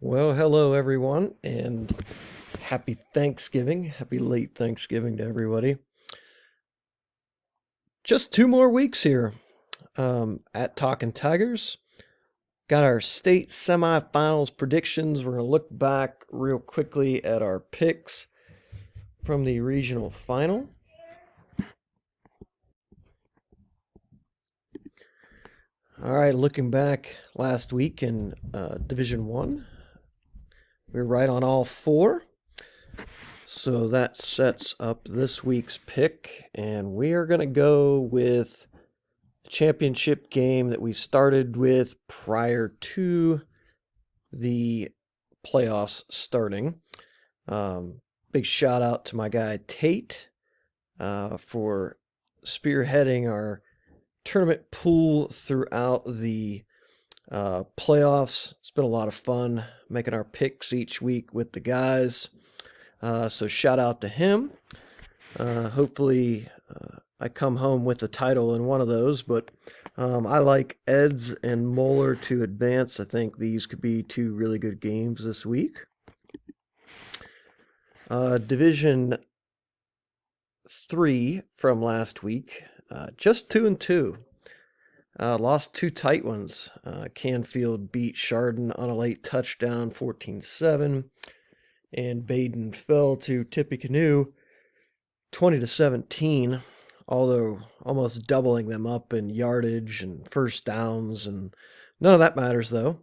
Well, hello everyone, and happy Thanksgiving. Happy late Thanksgiving to everybody. Just 2 more weeks here at Talking Tigers. Got our state semifinals predictions. We're going to look back real quickly at our picks from the regional final. All right, looking back last week in Division 1, we were right on all four. So that sets up this week's pick, and we are going to go with the championship game that we started with prior to the playoffs starting. Big shout out to my guy Tate for spearheading our tournament pool throughout the playoffs. It's been a lot of fun making our picks each week with the guys. So shout out to him. Hopefully, I come home with the title in one of those, but I like Eds and Moeller to advance. I think these could be two really good games this week. Division 3 from last week, just 2-2. Lost two tight ones. Canfield beat Chardon on a late touchdown, 14-7, and Baden fell to Tippecanoe 20-17, although almost doubling them up in yardage and first downs, and none of that matters though.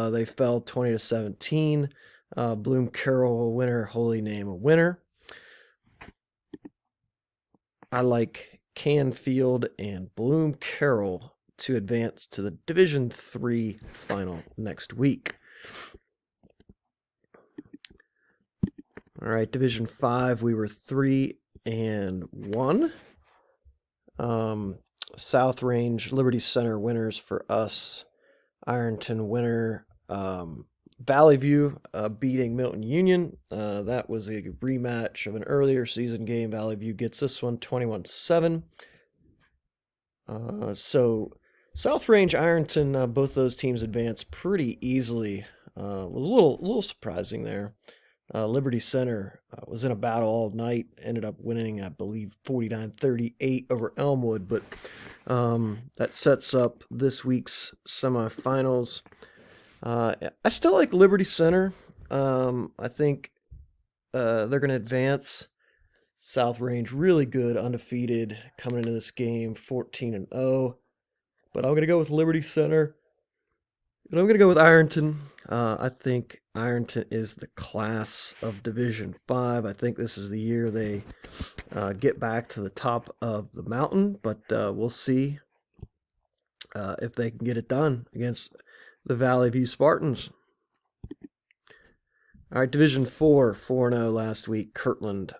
They fell 20-17. Bloom Carroll a winner, Holy Name a winner. I like Canfield and Bloom Carroll to advance to the Division 3 final next week. All right, Division 5, we were 3-1. South Range, Liberty Center winners for us. Ironton winner. Valley View beating Milton Union. That was a rematch of an earlier season game. Valley View gets this one 21-7. So South Range, Ironton, both those teams advanced pretty easily. Was a little surprising there. Liberty Center was in a battle all night, ended up winning, I believe, 49-38 over Elmwood, but that sets up this week's semifinals. I still like Liberty Center. I think they're going to advance. South Range really good, undefeated, coming into this game 14-0. But I'm going to go with Liberty Center. And I'm going to go with Ironton. I think Ironton is the class of Division 5. I think this is the year they get back to the top of the mountain, but we'll see if they can get it done against the Valley View Spartans. All right, Division 4, 4-0 last week. Kirtland,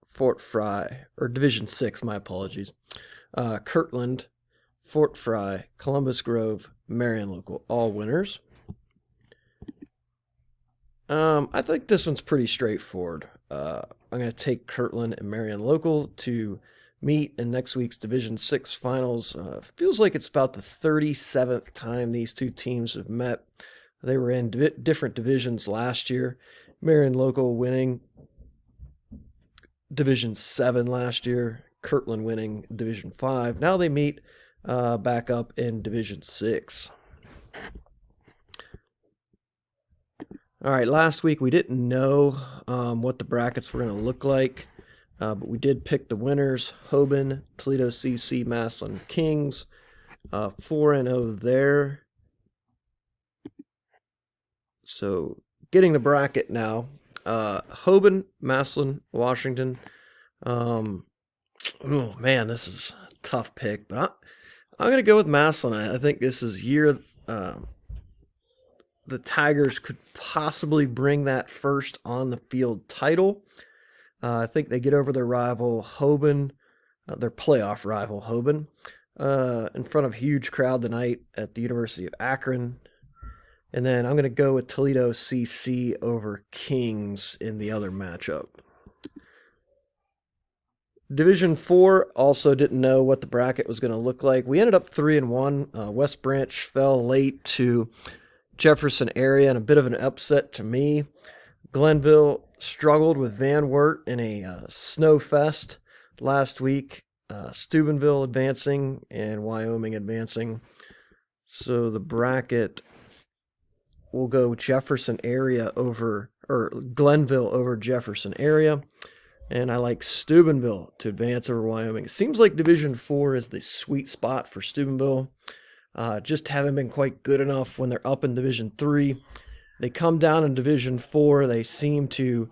Fort Fry, or Division 6, my apologies. Kirtland, Fort Fry, Columbus Grove, Marion Local, all winners. I think this one's pretty straightforward. I'm going to take Kirtland and Marion Local to meet in next week's Division 6 finals. Feels like it's about the 37th time these two teams have met. They were in different divisions last year. Marion Local winning Division 7 last year. Kirtland winning Division 5. Now they meet back up in Division 6. All right, last week we didn't know what the brackets were going to look like, but we did pick the winners. Hoban, Toledo CC, Massillon Kings, 4-0 there. So getting the bracket now. Hoban, Massillon, Washington. Oh man, this is a tough pick, but I'm going to go with Massillon. I think this is year the Tigers could possibly bring that first on the field title. I think they get over their rival Hoban, their playoff rival Hoban, in front of a huge crowd tonight at the University of Akron. And then I'm going to go with Toledo CC over Kings in the other matchup. Division 4 also didn't know what the bracket was going to look like. We ended up 3-1. West Branch fell late to Jefferson area, and a bit of an upset to me. Glenville struggled with Van Wert in a snow fest last week. Steubenville advancing and Wyoming advancing. So the bracket will go Jefferson area over, or Glenville over Jefferson area. And I like Steubenville to advance over Wyoming. It seems like Division 4 is the sweet spot for Steubenville. Just haven't been quite good enough when they're up in Division 3. They come down in Division 4. They seem to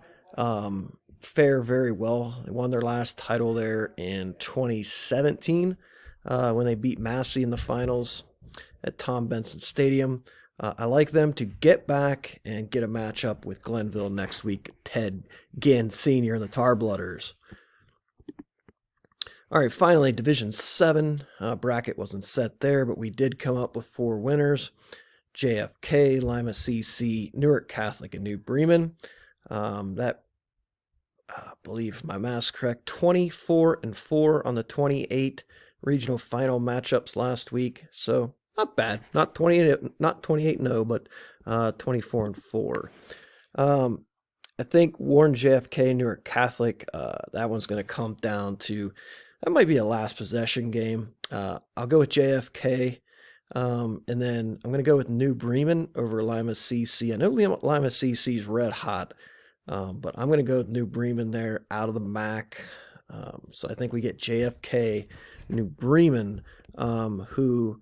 fare very well. They won their last title there in 2017 when they beat Massey in the finals at Tom Benson Stadium. I like them to get back and get a matchup with Glenville next week. Ted Ginn Sr. and the Tarblooders. All right, finally, Division 7. Bracket wasn't set there, but we did come up with 4 winners. JFK, Lima CC, Newark Catholic, and New Bremen. I believe my math's correct, 24-4 on the 28 regional final matchups last week. So not bad. Not 28-0, but 24-4. I think Warren JFK, Newark Catholic, that one's going to come down to, that might be a last possession game. I'll go with JFK. And then I'm going to go with New Bremen over Lima CC. I know Lima CC is red hot, but I'm going to go with New Bremen there out of the MAC. So I think we get JFK, New Bremen, who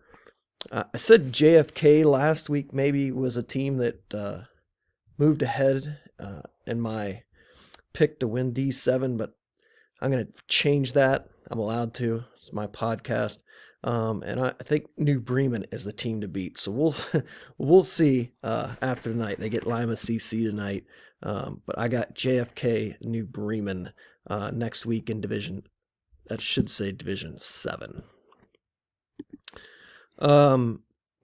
I said JFK last week maybe was a team that moved ahead in my pick to win D7, but I'm going to change that. I'm allowed to. It's my podcast. And I think New Bremen is the team to beat. So we'll see after tonight. They get Lima CC tonight. But I got JFK, New Bremen next week in Division 7.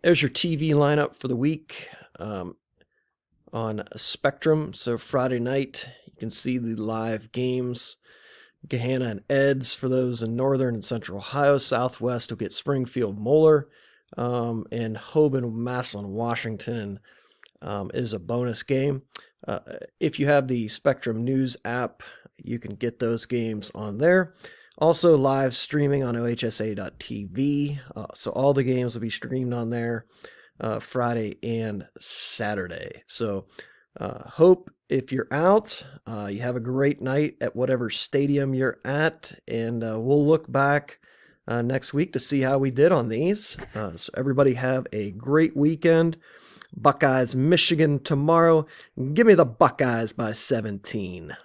There's your TV lineup for the week on Spectrum. So Friday night, you can see the live games. Gahanna and Eds for those in northern and central Ohio. Southwest will get Springfield Moeller, and Hoban Massillon Washington is a bonus game. If you have the Spectrum News app, you can get those games on there. Also live streaming on OHSAA.tv. So all the games will be streamed on there Friday and Saturday. So hope if you're out, you have a great night at whatever stadium you're at, and we'll look back next week to see how we did on these. So everybody have a great weekend. Buckeyes, Michigan tomorrow. Give me the Buckeyes by 17.